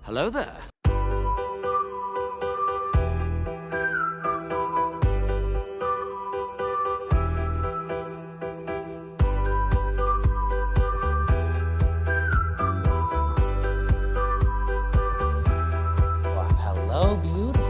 Hello there. Hello, beautiful.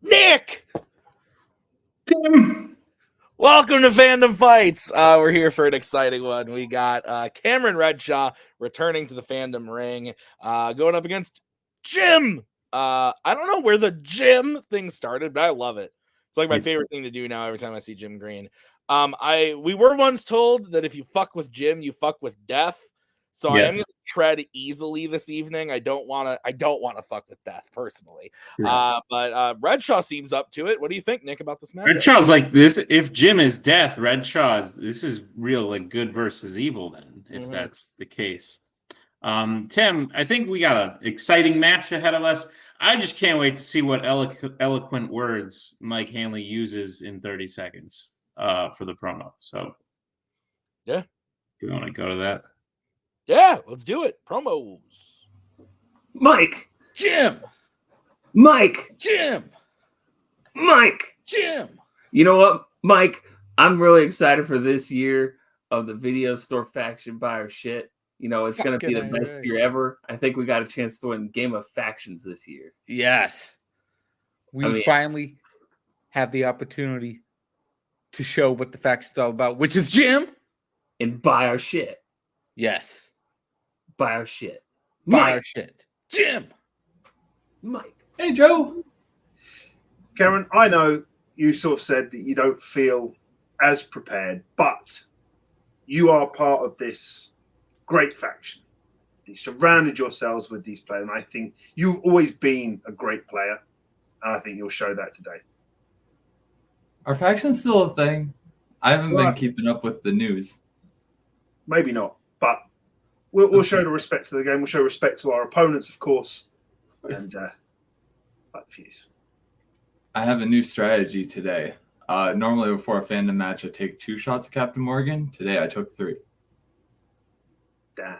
Nick! Tim! Welcome to Fandom Fights. We're here for an exciting one. We got Cameron Redshaw returning to the Fandom ring, going up against Jim. I don't know where the Jim thing started, but I love it. It's like my favorite thing to do now every time I see Jim Green. We were once told that if you fuck with Jim, you fuck with death. So I am going to tread easily this evening. I don't want to fuck with death personally. Yeah. But Redshaw seems up to it. What do you think, Nick, about this match? Redshaw's like this. If Jim is death, this is real, like good versus evil. Then, if that's the case, Tim, I think we got an exciting match ahead of us. I just can't wait to see what eloquent words Mike Hanley uses in 30 seconds for the promo. So, yeah, do you want to go to that? Yeah, let's do it. Promos. Mike. Jim. Mike. Jim. Mike. Jim. You know what, Mike? I'm really excited for this year of the video store faction buyer shit. You know, it's going to be the best year ever. I think we got a chance to win Game of Factions this year. Yes. We finally have the opportunity to show what the faction's all about, which is Jim. And buy our shit. Yes. Buy our shit. Buy our shit. Jim. Mike. Hey, Joe. Cameron, I know you sort of said that you don't feel as prepared, but you are part of this great faction. You surrounded yourselves with these players, and I think you've always been a great player, and I think you'll show that today. Are factions still a thing? I haven't been keeping up with the news. Maybe not, but we'll show the respect to the game. We'll show respect to our opponents, of course, and like fuse. I have a new strategy today. Normally before a Fandom match, I take 2 shots of Captain Morgan. Today, I took 3. Damn.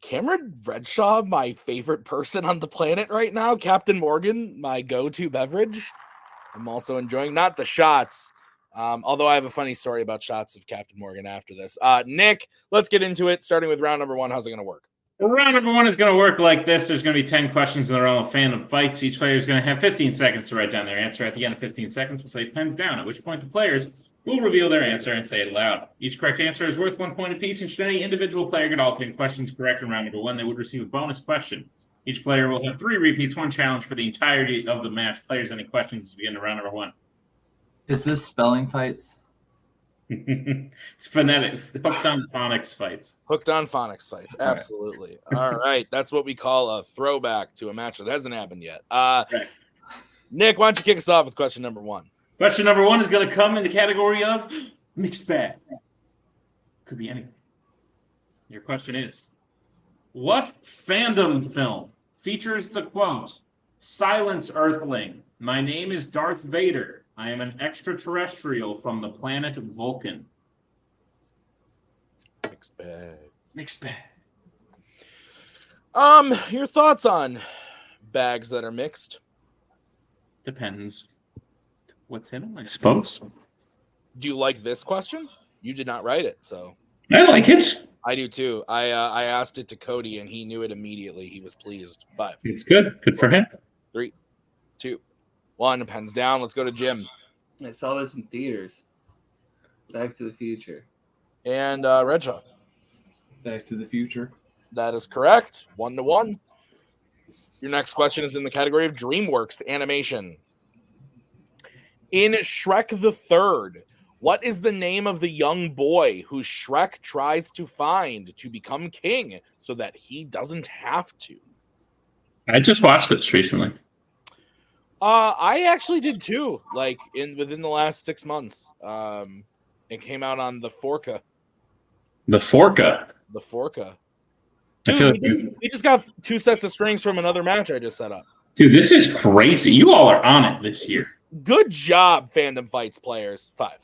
Cameron Redshaw, my favorite person on the planet right now. Captain Morgan, my go-to beverage. I'm also enjoying not the shots, although I have a funny story about shots of Captain Morgan after this. Nick, let's get into it, starting with round number 1. How's it going to work? Well, round number 1 is going to work like this. There's going to be 10 questions in the realm of Fandom Fights. Each player is going to have 15 seconds to write down their answer. At the end of 15 seconds, we'll say pens down, at which point the players will reveal their answer and say it aloud. Each correct answer is worth 1 point apiece, and should any individual player get all 10 questions correct in round number 1, they would receive a bonus question. Each player will have 3 repeats, 1 challenge for the entirety of the match. Players, any questions as we get into round number 1? Is this spelling fights? It's phonetics. Hooked on phonics fights. Hooked on phonics fights. Absolutely. All right. That's what we call a throwback to a match that hasn't happened yet. Nick, why don't you kick us off with question number 1? Question number 1 is going to come in the category of mixed bag. Could be anything. Your question is, what fandom film features the quote, "Silence, Earthling. My name is Darth Vader. I am an extraterrestrial from the planet Vulcan"? Mixed bag. Mixed bag. Your thoughts on bags that are mixed? Depends what's in them, I suppose. Do you like this question? You did not write it, so. I like it. I do too. I asked it to Cody, and he knew it immediately. He was pleased. But it's good. Good for him. 3, 2, 1. Pens down. Let's go to Jim. I saw this in theaters. Back to the Future. And Redshaw. Back to the Future. That is correct. 1-1. Your next question is in the category of DreamWorks animation. In Shrek the Third, What is the name of the young boy who Shrek tries to find to become king so that he doesn't have to? I just watched this recently. I actually did too. Like within the last 6 months. It came out on the Forca. The Forca. The Forca. Dude, we just got 2 sets of strings from another match I just set up. Dude, this is crazy. You all are on it this year. Good job, Fandom Fights players. 5,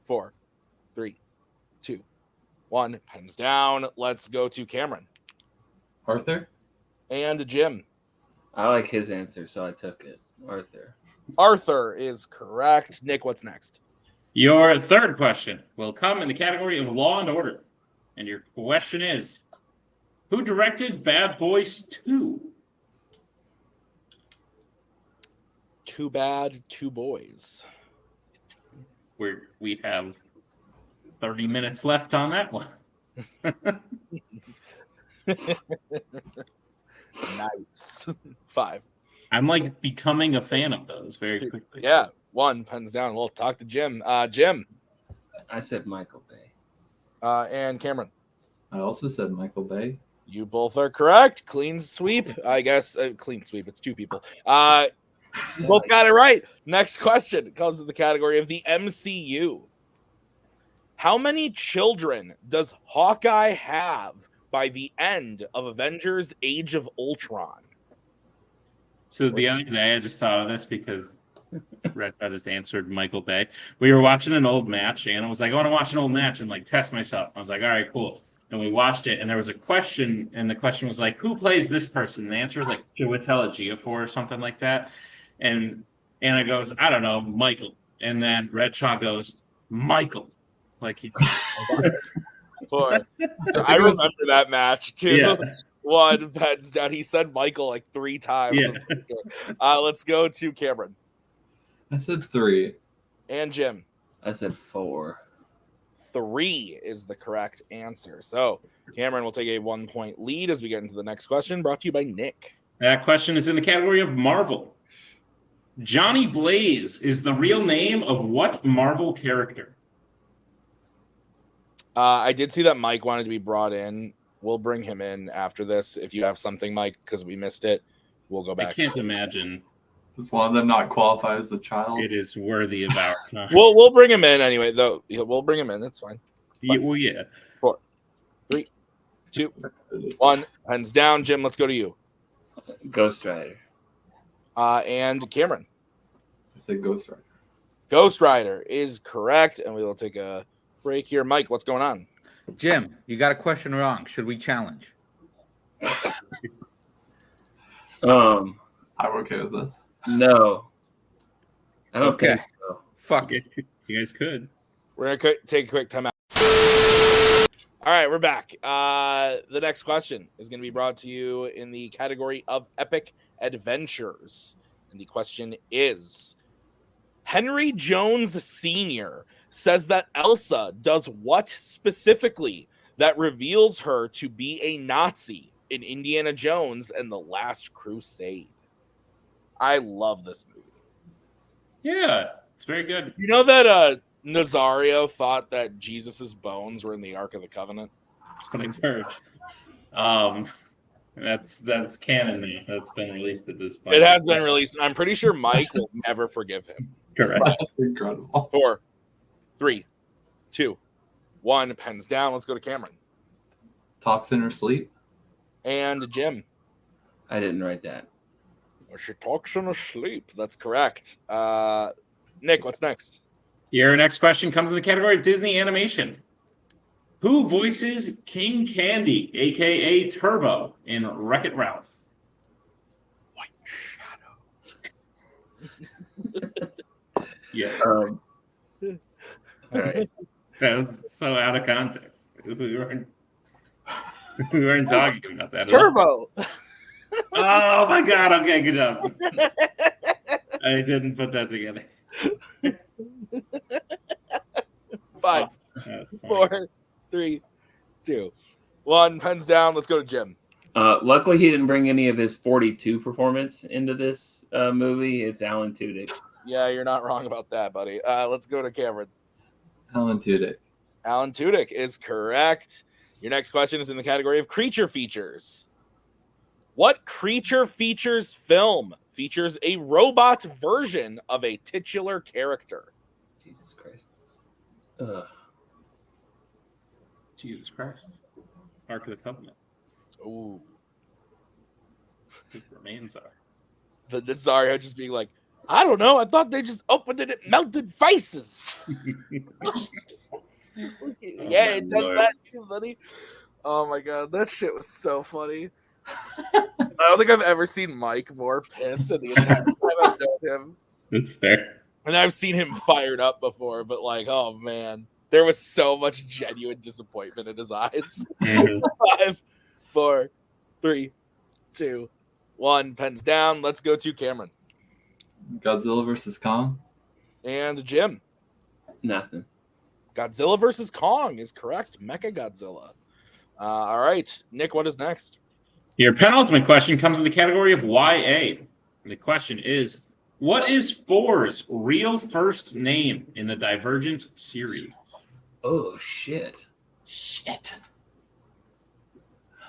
4, 3, 2, 1. Pens down. Let's go to Cameron. Arthur? And Jim. I like his answer, so I took it. Arthur. Arthur is correct. Nick, what's next? Your third question will come in the category of Law and Order. And your question is, who directed Bad Boys 2? Too Bad, Two Boys. We have 30 minutes left on that one. Nice. 5. I'm like becoming a fan of those very quickly. Yeah. 1. Pens down. We'll talk to Jim. Jim. I said Michael Bay. And Cameron. I also said Michael Bay. You both are correct. Clean sweep. I guess clean sweep. It's 2 people. You both got it right. Next question comes in the category of the MCU. How many children does Hawkeye have by the end of Avengers Age of Ultron? So the other day, I just thought of this because Redshaw just answered Michael Bay. We were watching an old match, and I was like, I want to watch an old match and like test myself. I was like, all right, cool. And we watched it, and there was a question, and the question was like, who plays this person? And the answer was like Chiwetel Ejiofor or something like that. And Anna goes, I don't know, Michael. And then Redshaw goes, Michael. Like he. I remember that match too. Yeah. 1. Pens down. He said Michael like 3 times. Yeah. Let's go to Cameron. I said 3. And Jim. I said 4. 3 is the correct answer. So Cameron will take a 1-point lead as we get into the next question, brought to you by Nick. That question is in the category of Marvel. Johnny Blaze is the real name of what Marvel character? I did see that Mike wanted to be brought in. We'll bring him in after this. If you have something, Mike, because we missed it, we'll go back. I can't imagine. Does one of them not qualify as a child? It is worthy of our time. We'll bring him in anyway, though. We'll bring him in. It's fine. Yeah, well, yeah. 4, 3, 2, 1. Hands down. Jim, let's go to you. Ghost Rider. And Cameron. I said Ghost Rider. Ghost Rider is correct, and we will take a break here. Mike, what's going on? Jim, you got a question wrong. Should we challenge? I'm okay with this. No. I don't Okay. think so. Fuck You it. guys could. We're going to take a quick time out. All right, we're back. The next question is going to be brought to you in the category of epic adventures. And the question is, Henry Jones Sr. says that Elsa does what specifically that reveals her to be a Nazi in Indiana Jones and the Last Crusade? I love this movie. Yeah, it's very good. You know that Nazario thought that Jesus's bones were in the Ark of the Covenant? That's what I've heard. That's canon now. That's been released at this point. It has been released, and I'm pretty sure Mike will never forgive him. Correct. That's incredible. 4, 3, 2, 1. Pens down. Let's go to Cameron. Talks in her sleep. And Jim. I didn't write that. She talks in her sleep. That's correct. Nick, what's next? Your next question comes in the category of Disney animation. Who voices King Candy, a.k.a. Turbo, in Wreck-It Ralph? White Shadow. Yeah. All right. That was so out of context. We weren't talking about that. at all. Turbo. Oh my god, okay, good job. I didn't put that together. 5, 4, 3, 2, 1. Pens down. Let's go to Jim. Luckily, he didn't bring any of his 42 performance into this movie. It's Alan Tudyk. Yeah, you're not wrong about that, buddy. Let's go to Cameron. Alan Tudyk. Alan Tudyk is correct. Your next question is in the category of creature features. What creature features film features a robot version of a titular character? Jesus Christ. Jesus Christ. Ark of the Covenant. Ooh. The remains are. The Nazario just being like, I don't know. I thought they just opened it at Melted Faces. Yeah, it does that too, buddy. Oh my god, that shit was so funny. I don't think I've ever seen Mike more pissed in the entire time I've known him. That's fair. And I've seen him fired up before, but like, oh man, there was so much genuine disappointment in his eyes. 5, 4, 3, 2, 1. Pens down. Let's go to Cameron. Godzilla versus Kong. And Jim. Nothing. Godzilla versus Kong is correct. Mecha Godzilla. All right, Nick, what is next? Your penultimate question comes in the category of YA. The question is, what is Four's real first name in the Divergent series? Oh, shit.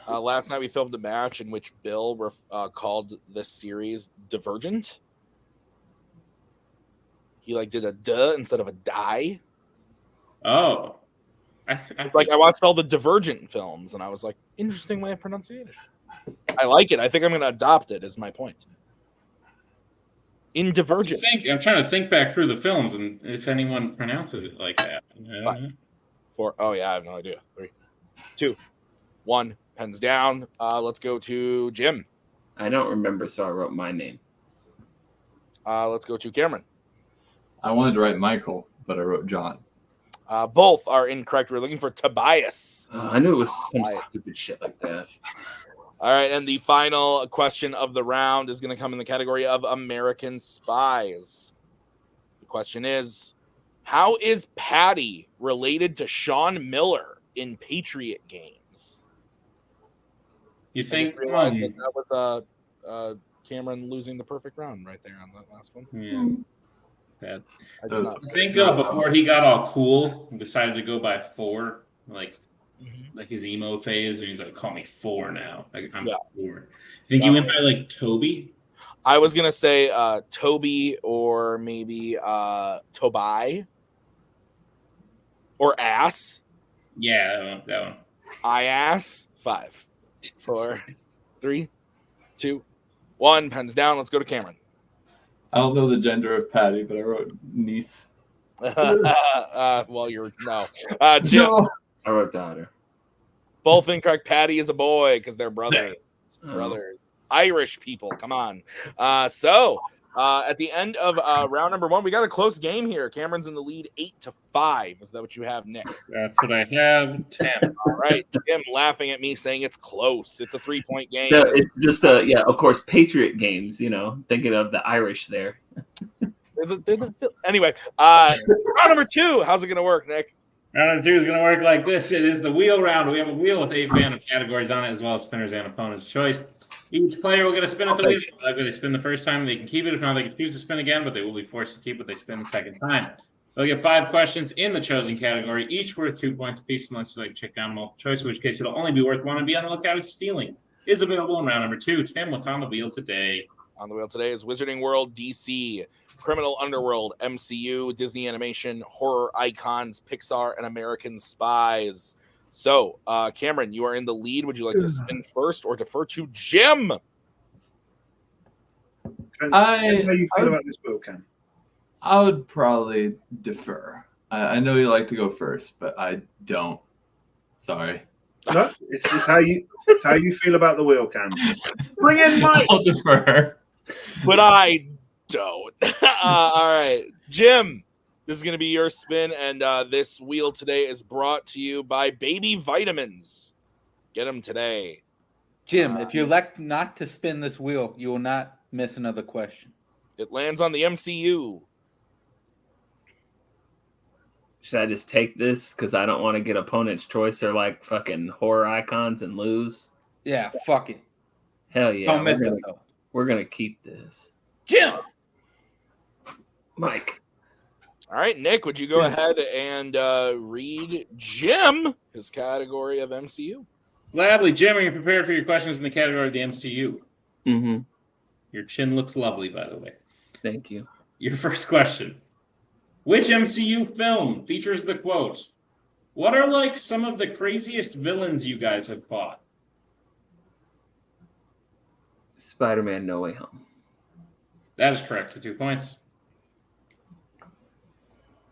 Last night we filmed a match in which Bill called this series Divergent. He did a duh instead of a die. Oh. I watched all the Divergent films, and I was like, interesting way of pronunciation. I like it. I think I'm going to adopt it, is my point. In Divergent. I'm trying to think back through the films, and if anyone pronounces it like that. 5, 4. Oh, yeah, I have no idea. 3, 2, 1. Pens down. Let's go to Jim. I don't remember, so I wrote my name. Let's go to Cameron. I wanted to write Michael, but I wrote John. Both are incorrect. We're looking for Tobias. I knew it was some stupid shit like that. All right, and the final question of the round is going to come in the category of American Spies. The question is, how is Patty related to Sean Miller in Patriot Games? You think I realized that was Cameron losing the perfect round right there on that last one. Yeah. Bad. I think before he got all cool and decided to go by 4, like his emo phase, and he's like, call me 4 now. I'm 4. You think he went by Toby? I was gonna say Toby or maybe Toby or Ass. Yeah, that one. I ass. 5, 4, 3, 2, 1. Pens down. Let's go to Cameron. I don't know the gender of Patty, but I wrote niece. Well, you're no. Jim. No. I wrote daughter. Both incorrect. Patty is a boy because they're brothers. Brothers. Irish people. Come on. So at the end of round number 1, we got a close game here. Cameron's in the lead 8-5. Is that what you have, Nick? That's what I have. 10. All right. Jim laughing at me saying it's close. It's a 3-point game. No, it's just of course, Patriot Games, thinking of the Irish there. Anyway, round number 2. How's it going to work, Nick? Round number 2 is going to work like this. It is the wheel round. We have a wheel with 8 Fandom categories on it, as well as spinners and opponent's choice. Each player will get a spin at the wheel. Like they spin the first time, they can keep it. If not, they can choose to spin again, but they will be forced to keep what they spin the second time. They'll get 5 questions in the chosen category, each worth 2 points apiece, unless you check down multiple choice, in which case it'll only be worth 1 and be on the lookout as stealing. Is available in round number 2. Tim, what's on the wheel today? On the wheel today is Wizarding World DC, Criminal Underworld MCU, Disney Animation, Horror Icons, Pixar, and American Spies. So, Cameron, you are in the lead. Would you like to spin first or defer to Jim? Depends how you feel about this wheel, Cam. I would probably defer. I know you like to go first, but I don't. Sorry. No, it's just how you feel about the wheel, Cam. Bring in Mike. I'll defer. But I don't. All right, Jim, this is going to be your spin, and this wheel today is brought to you by Baby Vitamins. Get them today. Jim, if you elect not to spin this wheel, you will not miss another question. It lands on the MCU. Should I just take this because I don't want to get opponent's choice? They're like fucking horror icons and lose. Yeah, fuck it. Hell yeah. Don't miss it, though. We're going to keep this. Jim! Mike. All right, Nick, would you go ahead and read Jim, his category of MCU? Gladly. Jim, are you prepared for your questions in the category of the MCU? Mm-hmm. Your chin looks lovely, by the way. Thank you. Your first question. Which MCU film features the quote, "What are like some of the craziest villains you guys have fought?" Spider-Man No Way Home. That is correct for 2 points.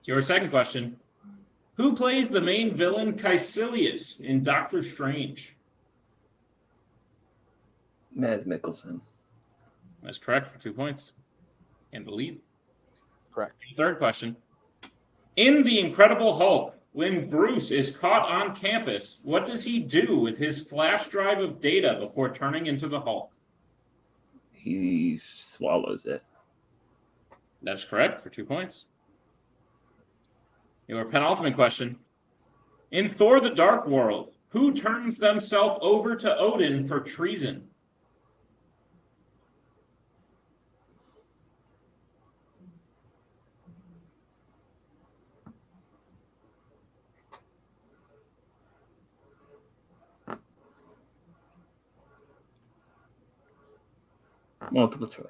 Your second question. Who plays the main villain Caecilius in Doctor Strange? Mads Mikkelsen. That's correct for 2 points. And the lead. Correct. Your third question. In The Incredible Hulk, when Bruce is caught on campus, what does he do with his flash drive of data before turning into the Hulk? He swallows it. That's correct for 2 points. Your penultimate question. In Thor the Dark World, who turns themselves over to Odin for treason? Multiple choice.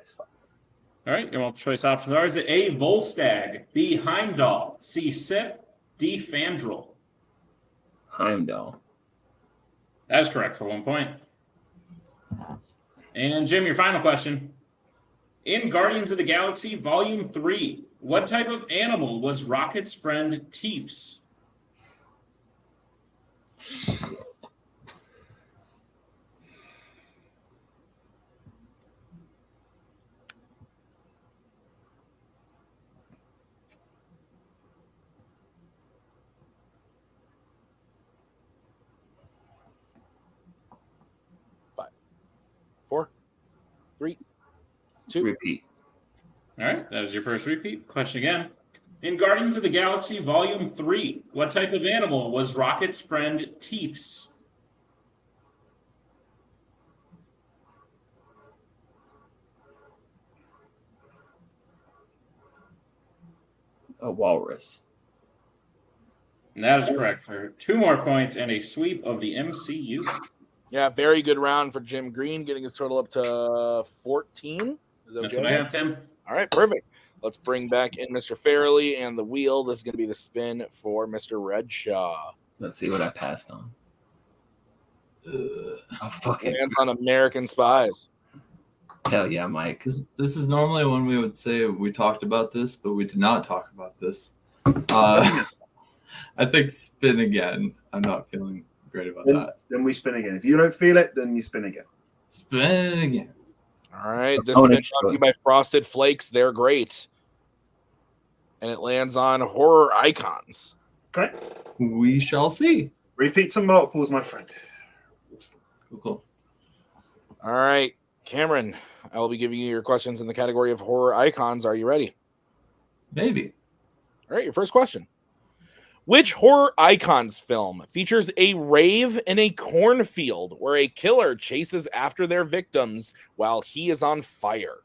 All right, your multiple choice options are: is it A, Volstagg, B, Heimdall, C, Sif, D, Fandral? Heimdall. That is correct for 1 point. And Jim, your final question. In Guardians of the Galaxy Volume 3, what type of animal was Rocket's friend Teefs? Four, 3, 2. Repeat. All right, that is your first repeat. Question again. In Guardians of the Galaxy Volume 3, what type of animal was Rocket's friend Teefs? A walrus. And that is correct for 2 more points and a sweep of the MCU. Yeah, very good round for Jim Green, getting his total up to 14. Is that That's okay? what I have, Tim. All right, perfect. Let's bring back in Mr. Farrelly and the wheel. This is going to be the spin for Mr. Redshaw. Let's see what I passed on. Oh, fucking Lands on American Spies. hell yeah, Mike. This is normally when we would say we talked about this, but we did not talk about this. I think spin again. I'm not feeling great about that. Then we spin again. If you don't feel it, then you spin again. Spin again. All right, this has been brought to you by Frosted Flakes. They're great. And it lands on horror icons. Okay. We shall see. Repeat some multiples, my friend. Cool. All right, Cameron, I will be giving you your questions in the category of horror icons. Are you ready? Maybe. All right, your first question. Which horror icons film features a rave in a cornfield where a killer chases after their victims while he is on fire?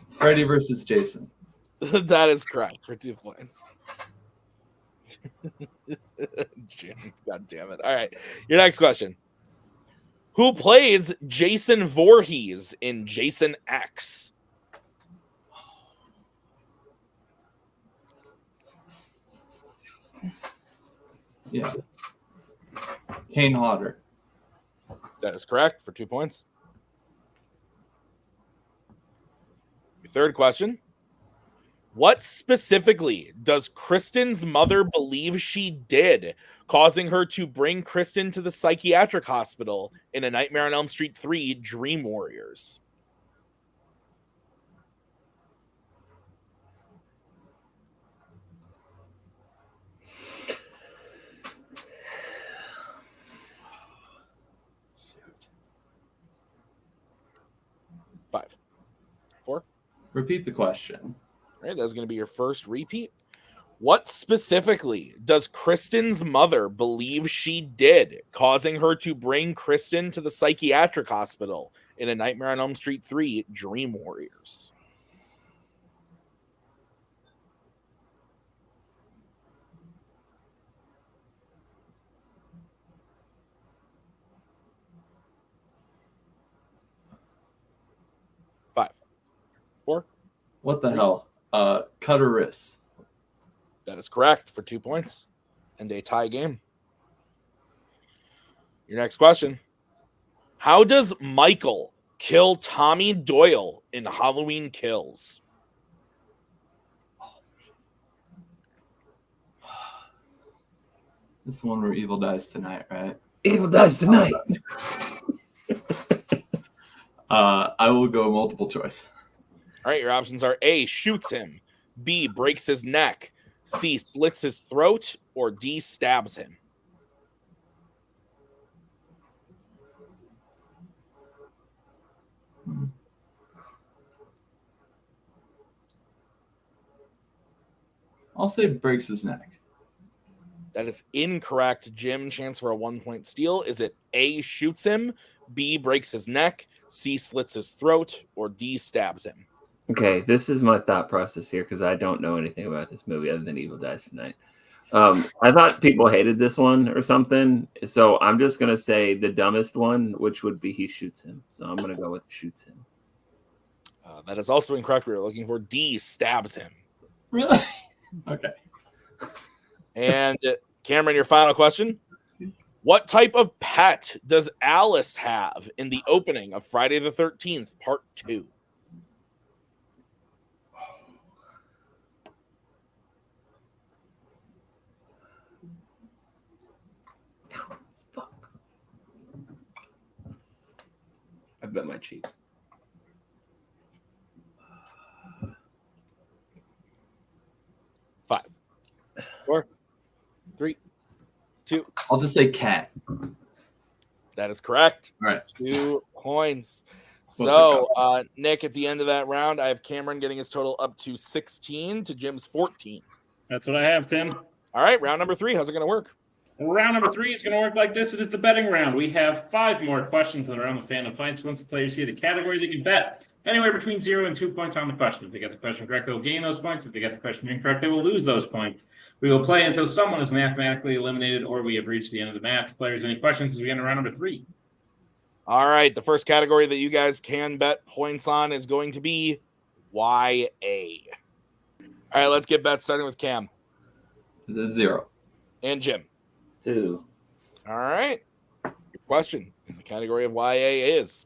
Freddy versus Jason. That is correct for 2 points. Jim, God damn it. All right, your next question. Who plays Jason Voorhees in Jason X? Yeah. Kane Hodder. That is correct for 2 points. Your third question. What specifically does Kristen's mother believe she did, causing her to bring Kristen to the psychiatric hospital in A Nightmare on Elm Street 3 Dream Warriors? Five, 4. Repeat the question. All right, that's going to be your first repeat. What specifically does Kristen's mother believe she did, causing her to bring Kristen to the psychiatric hospital in A Nightmare on Elm Street 3 Dream Warriors? Five, four. What the hell? Cutter wrists. That is correct for 2 points and a tie game. Your next question. How does Michael kill Tommy Doyle in Halloween Kills? This is one where evil dies tonight, right? Evil dies tonight. I will go multiple choice. All right, your options are A, shoots him, B, breaks his neck, C, slits his throat, or D, stabs him. I'll say breaks his neck. That is incorrect. Jim, chance for a 1-point steal. Is it A, shoots him, B, breaks his neck, C, slits his throat, or D, stabs him? Okay, this is my thought process here because I don't know anything about this movie other than Evil Dies Tonight. I thought people hated this one or something, so I'm just going to say the dumbest one, which would be he shoots him. So I'm going to go with shoots him. That is also incorrect. We were looking for D, stabs him. Really? Okay. And Cameron, your final question. What type of pet does Alice have in the opening of Friday the 13th, Part 2? Fuck. I bet my cheek. 5, 4, 3, 2. I'll just say cat. That is correct. All right. 2 points. So, Nick, at the end of that round, I have Cameron getting his total up to 16 to Jim's 14. That's what I have, Tim. All right, round number 3. How's it going to work? Round number 3 is going to work like this. It is the betting round. We have 5 more questions in the round of Fandom Fights. Once the players hear the category, they can bet anywhere between 0 and 2 points on the question. If they get the question correct, they'll gain those points. If they get the question incorrect, they will lose those points. We will play until someone is mathematically eliminated or we have reached the end of the match. Players, any questions as we get into round number 3? All right, the first category that you guys can bet points on is going to be YA. All right, let's get bets starting with Cam. 0. And Jim. 2. All right. Your question in the category of YA is,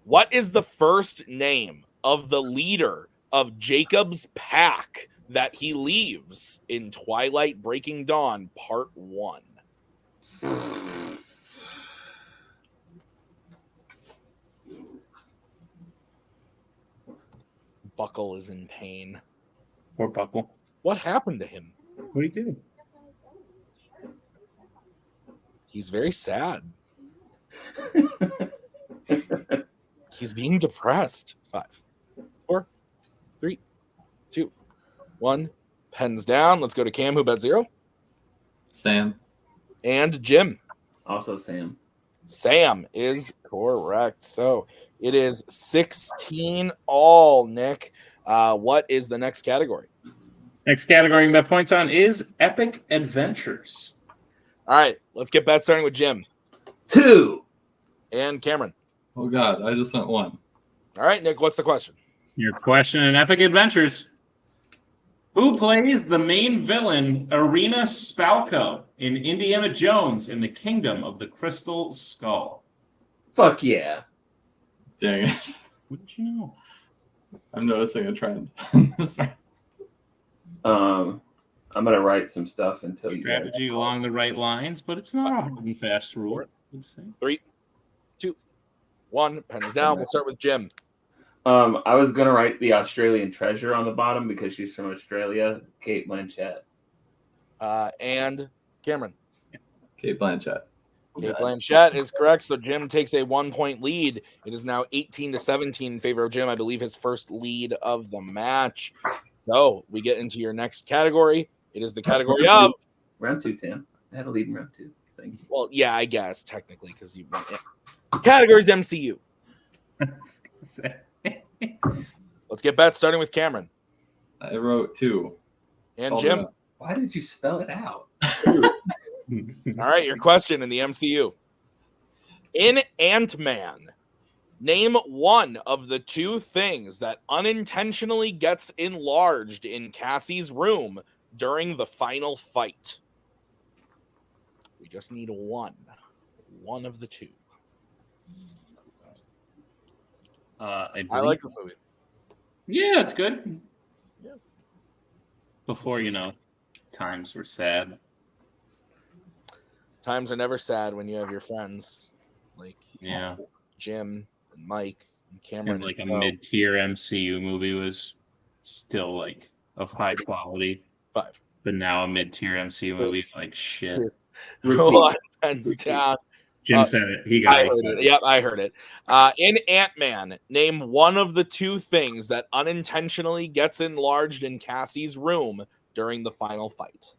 what is the first name of the leader of Jacob's pack that he leaves in Twilight Breaking Dawn Part 1? Buckle is in pain. Poor Buckle. What happened to him? What do you do? He's very sad. He's being depressed. 5, 4, 3, 2, 1. Pens down. Let's go to Cam, who bet 0. Sam. And Jim. Also Sam. Sam is correct. So it is 16 all, Nick. What is the next category? Next category you bet points on is Epic Adventures. All right, let's get bet starting with Jim. 2. And Cameron. Oh, God. I just went 1. All right, Nick, what's the question? Your question in Epic Adventures. Who plays the main villain, Irina Spalko, in Indiana Jones in the Kingdom of the Crystal Skull? Fuck yeah. Dang it. What did you know? I'm noticing a trend. I'm going to write some stuff until you Strategy along the right lines, but it's not a hard and fast rule. 3, 2, 1. Pens down. We'll start with Jim. I was going to write the Australian treasure on the bottom because she's from Australia, Kate Blanchett. And Cameron. Kate Blanchett. Kate Blanchett is correct. So Jim takes a 1-point lead. It is now 18-17 in favor of Jim. I believe his first lead of the match. So we get into your next category. It is the category of round 2, Tim. I had a lead in round 2. Thanks. Well, yeah, I guess technically because you went in. Categories MCU. Let's get bets starting with Cameron. I wrote 2. And Jim. Why did you spell it out? All right, your question in the MCU. In Ant-Man, name one of the 2 things that unintentionally gets enlarged in Cassie's room during the final fight. We just need one. One of the 2. I like this movie. Yeah, it's good. Yeah. Before, times were sad. Times are never sad when you have your friends like Jim and Mike and Cameron. And like a mid-tier MCU movie was still like of high quality. 5. But now a mid-tier MCU movie is like shit. Hands down. Jim said it. He got it. Yep, I heard it. In Ant-Man, name one of the 2 things that unintentionally gets enlarged in Cassie's room during the final fight.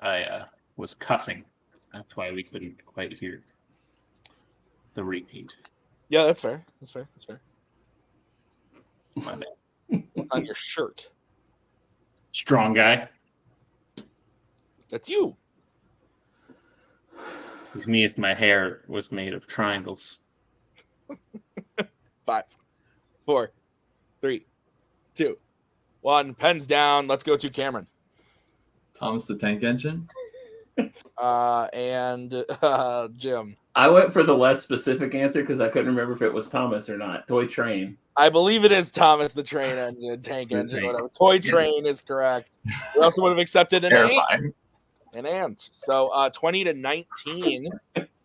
I was cussing. That's why we couldn't quite hear the repeat. Yeah, that's fair. That's fair. My bad. What's on your shirt? Strong guy. That's you. It's me if my hair was made of triangles. 5, 4, 3, 2, 1. Pens down. Let's go to Cameron. Thomas the Tank Engine. And Jim. I went for the less specific answer because I couldn't remember if it was Thomas or not. Toy Train. I believe it is Thomas the Train Engine, Tank Engine, whatever. Toy Train is correct. We also would have accepted an ant. So 20-19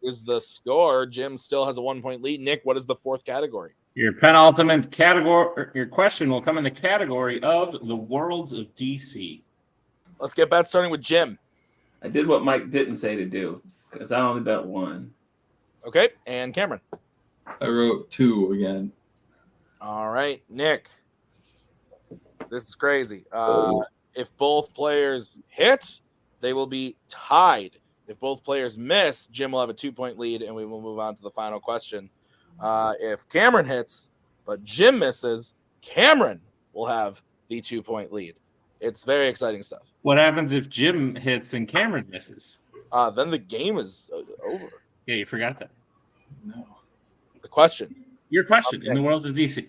is the score. Jim still has a 1-point lead. Nick, what is the 4th category? Your penultimate category. Your question will come in the category of the worlds of DC. Let's get bets starting with Jim. I did what Mike didn't say to do because I only bet 1. Okay, and Cameron. I wrote 2 again. All right, Nick. This is crazy. If both players hit, they will be tied. If both players miss, Jim will have a 2-point lead, and we will move on to the final question. If Cameron hits, but Jim misses, Cameron will have the 2-point lead. It's very exciting stuff. What happens if Jim hits and Cameron misses? Then the game is over. Yeah, you forgot that. No. The question. Your question in the worlds of DC.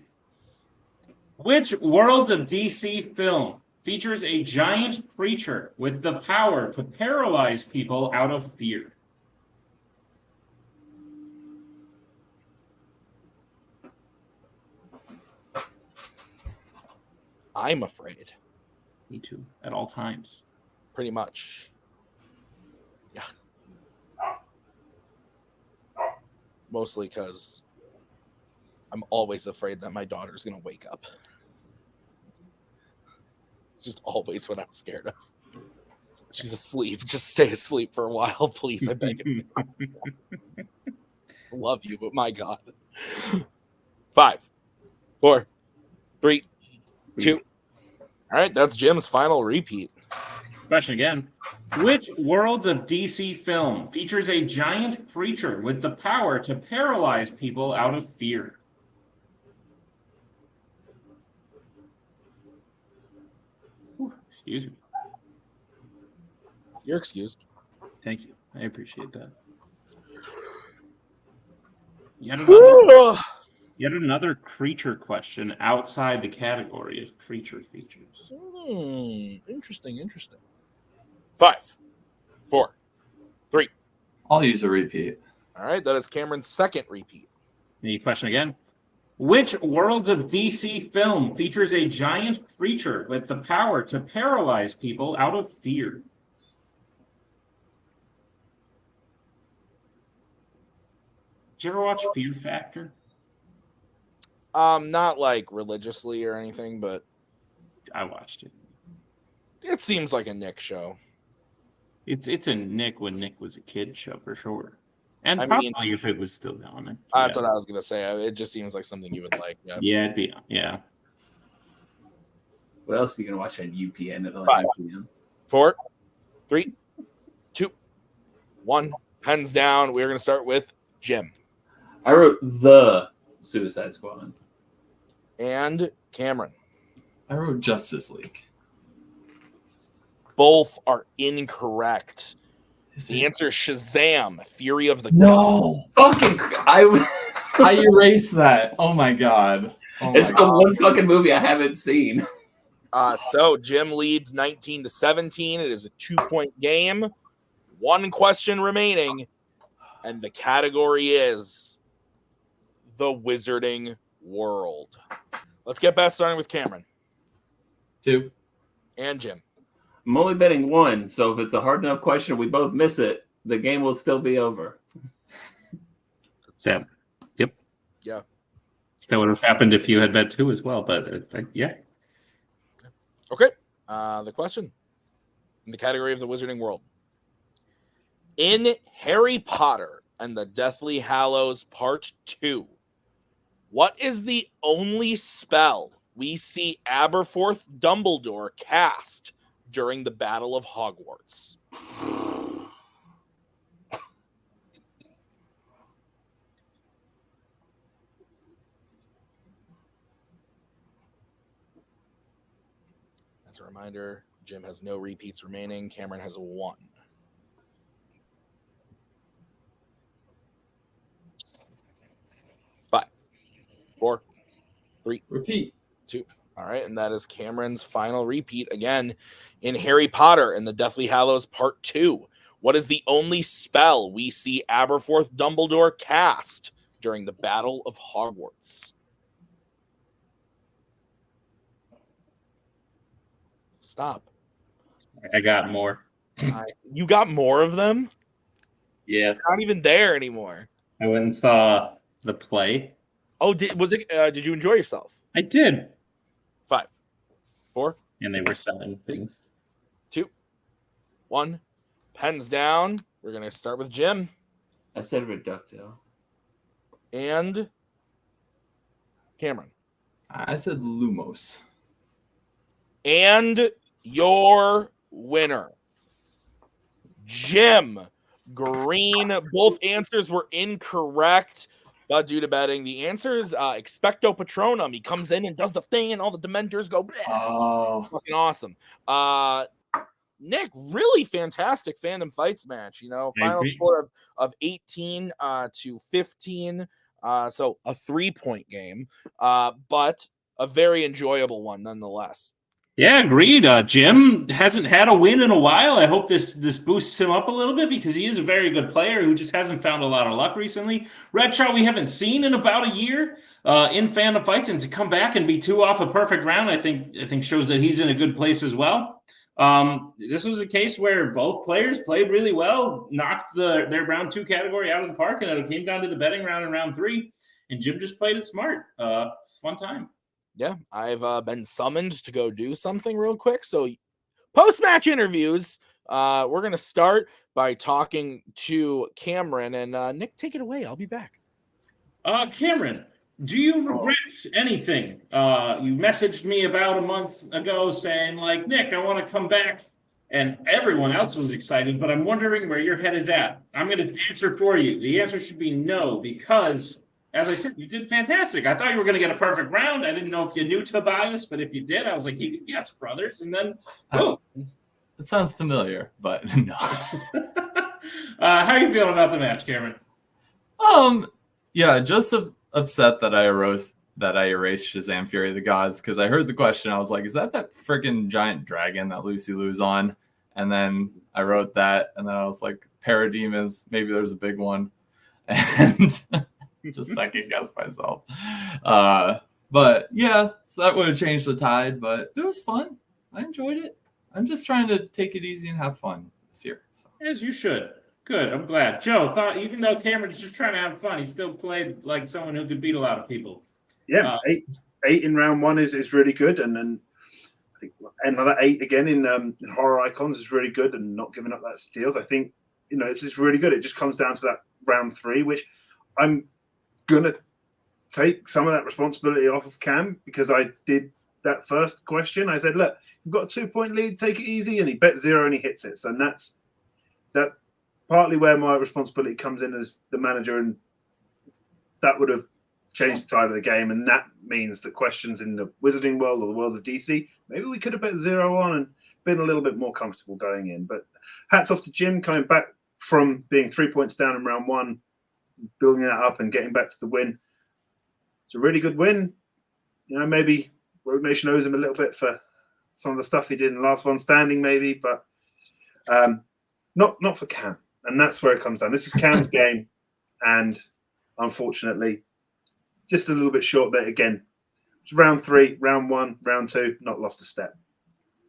Which worlds of DC film features a giant creature with the power to paralyze people out of fear? I'm afraid. Me too, at all times. Pretty much. Yeah. Mostly because I'm always afraid that my daughter's going to wake up. Just always what I'm scared of. She's asleep. Just stay asleep for a while, please. I beg you. Love you, but my God. 5, 4, 3, 2. All right, that's Jim's final repeat. Question again. Which worlds of DC film features a giant creature with the power to paralyze people out of fear? Excuse me. You're excused. Thank you. I appreciate that. Yet another creature question outside the category of creature features. Interesting. 5, 4, 3. I'll use a repeat. All right, that is Cameron's second repeat. The question again. Which worlds of DC film features a giant creature with the power to paralyze people out of fear? Did you ever watch Fear Factor? Not like religiously or anything, but I watched it. It seems like a Nick show. It's a Nick when Nick was a kid show for sure. And probably if it was still going. That's what I was gonna say. It just seems like something you would like. Yeah, it'd be. Yeah. What else are you gonna watch on UPN at 5, 4, 3, 2, 1. Pens down. We're gonna start with Jim. I wrote The Suicide Squad. And Cameron. I wrote Justice League. Both are incorrect. The answer is Shazam, Fury of the No! Fucking I erased that. Oh my god. It's the one fucking movie I haven't seen. So Jim leads 19-17. It is a 2-point game. One question remaining, and the category is the Wizarding World. Let's get back starting with Cameron. 2. And Jim. I'm only betting 1, so if it's a hard enough question and we both miss it, the game will still be over. Yep. Yeah. That would have happened if you had bet 2 as well, but yeah. Okay. The question in the category of the Wizarding World. In Harry Potter and the Deathly Hallows Part 2, what is the only spell we see Aberforth Dumbledore cast during the Battle of Hogwarts? As a reminder, Jim has no repeats remaining. Cameron has a 1. Five, 4, 3, Repeat. 2. All right, and that is Cameron's final repeat again. In Harry Potter and the Deathly Hallows Part 2, what is the only spell we see Aberforth Dumbledore cast during the Battle of Hogwarts? Stop. I got more. You got more of them? Yeah. Not even there anymore. I went and saw the play. Oh, did you enjoy yourself? I did. 5, 4, And they were selling things. 2, 1. Pens down. We're going to start with Jim. I said Reducto. And Cameron. I said Lumos. And your winner, Jim Green. Both answers were incorrect, but due to betting, the answer is Expecto Patronum. He comes in and does the thing, and all the Dementors go, oh, fucking awesome. Nick, really fantastic fandom fights match. You know, final score of 18 to 15. So a 3-point game, but a very enjoyable one nonetheless. Yeah, agreed. Jim hasn't had a win in a while. I hope this boosts him up a little bit because he is a very good player who just hasn't found a lot of luck recently. Redshaw we haven't seen in about a year in Fandom Fights, and to come back and be 2 off a perfect round, I think shows that he's in a good place as well. This was a case where both players played really well, knocked their round 2 category out of the park, and it came down to the betting round in round 3, and Jim just played it smart. It's a fun time. Yeah, I've been summoned to go do something real quick. So post-match interviews, we're going to start by talking to Cameron. And Nick, take it away. I'll be back. Cameron, do you regret anything? You messaged me about a month ago saying, like, Nick, I want to come back. And everyone else was excited, but I'm wondering where your head is at. I'm going to answer for you. The answer should be no, because... as I said, you did fantastic. I thought you were going to get a perfect round. I didn't know if you knew Tobias, but if you did, I was like, you could guess, brothers. And then, boom. It sounds familiar, but no. How are you feeling about the match, Cameron? Yeah, just upset that I erased Shazam Fury of the Gods because I heard the question. I was like, is that freaking giant dragon that Lucy Lou's on? And then I wrote that, and then I was like, Parademons, maybe there's a big one. And... just second guess myself. But yeah, so that would have changed the tide, but it was fun. I enjoyed it. I'm just trying to take it easy and have fun this year. So. As you should. Good. I'm glad. Joe thought even though Cameron's just trying to have fun, he still played like someone who could beat a lot of people. Yeah, eight in round 1 is really good, and then I think another 8 again in Horror Icons is really good, and not giving up that steals. I think it's just really good. It just comes down to that round 3, which I'm gonna take some of that responsibility off of Cam because I did that first question. I said, look, you've got a 2-point lead, take it easy, and he bet 0 and he hits it. So that's partly where my responsibility comes in as the manager and that would have changed the tide of the game, and that means that questions in the Wizarding world or the worlds of DC, maybe we could have bet 0-on and been a little bit more comfortable going in. But hats off to Jim coming back from being 3 points down in round one, building that up and getting back to the win. It's a really good win. Maybe Rogue Nation owes him a little bit for some of the stuff he did in the last one standing, maybe, but not for Cam. And that's where it comes down. This is Cam's game, and unfortunately, just a little bit short there again. It's round 3, round 1, round 2, not lost a step.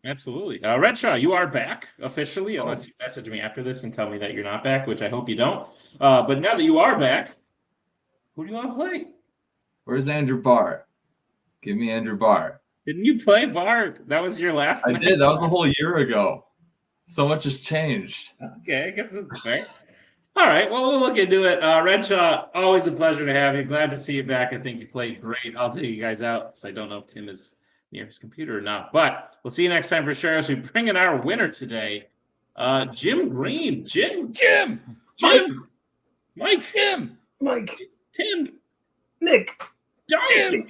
Absolutely. Redshaw, you are back officially, unless you message me after this and tell me that you're not back, which I hope you don't. But now that you are back, who do you want to play? Where's Andrew Barr? Give me Andrew Barr. Didn't you play Barr? That was your last I did. That was a whole year ago. So much has changed. Okay, I guess that's fair. All right, well, we'll look into it. Redshaw, always a pleasure to have you. Glad to see you back. I think you played great. I'll take you guys out because I don't know if Tim is near his computer or not. But we'll see you next time for sure as we bring in our winner today, Jim Green. Jim. Mike. Jim. Mike. Tim. Nick. Jim.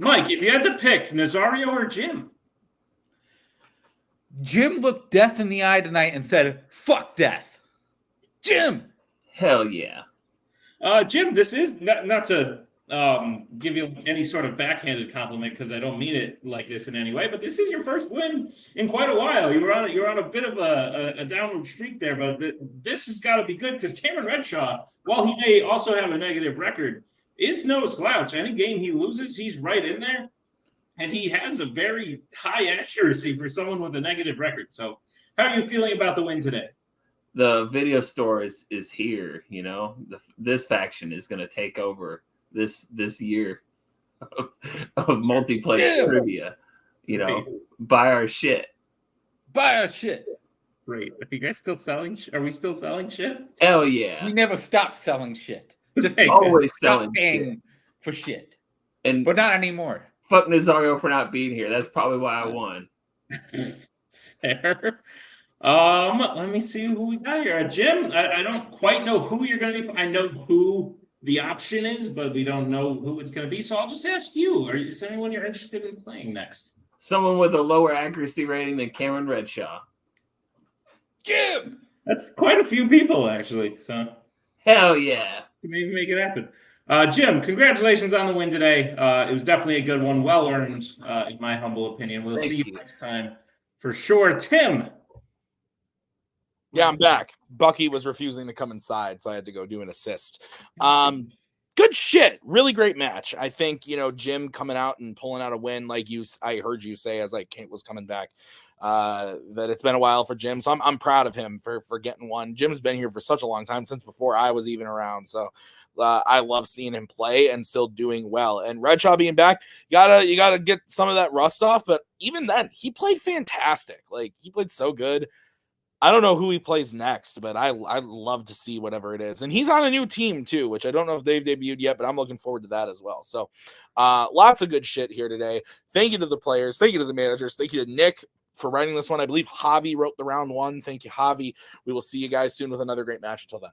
Mike, if you had to pick Nazario or Jim. Jim looked death in the eye tonight and said, "Fuck death." Jim. Hell yeah. Jim, this is not to give you any sort of backhanded compliment because I don't mean it like this in any way, but this is your first win in quite a while. You're on a bit of a downward streak there, but this has got to be good because Cameron Redshaw, while he may also have a negative record, is no slouch. Any game he loses, he's right in there, and he has a very high accuracy for someone with a negative record. So how are you feeling about the win today? The video store is here, this faction is going to take over this year of multiplex trivia. Buy our shit. Great. Are you guys still selling? Are we still selling shit? Hell yeah. We never stopped selling shit. Just always stop selling paying shit. for shit. But not anymore. Fuck Nazario for not being here. That's probably why I won. Fair. Let me see who we got here. Jim, I don't quite know who you're going to be. I know who the option is, but we don't know who it's going to be. So I'll just ask you, is there anyone you're interested in playing next? Someone with a lower accuracy rating than Cameron Redshaw. Jim! That's quite a few people, actually. So hell yeah. Maybe make it happen. Jim, congratulations on the win today. It was definitely a good one. Well earned, in my humble opinion. We'll see you next time for sure. Tim. Yeah, I'm back. Bucky was refusing to come inside, so I had to go do an assist. Good shit. Really great match. I think, Jim coming out and pulling out a win like I heard you say as Kate was coming back, that it's been a while for Jim. So I'm proud of him for getting one. Jim's been here for such a long time, since before I was even around. So I love seeing him play and still doing well. And Redshaw being back, you gotta get some of that rust off. But even then, he played fantastic. He played so good. I don't know who he plays next, but I'd love to see whatever it is. And he's on a new team too, which I don't know if they've debuted yet, but I'm looking forward to that as well. So lots of good shit here today. Thank you to the players. Thank you to the managers. Thank you to Nick for writing this one. I believe Javi wrote the round one. Thank you, Javi. We will see you guys soon with another great match. Until then.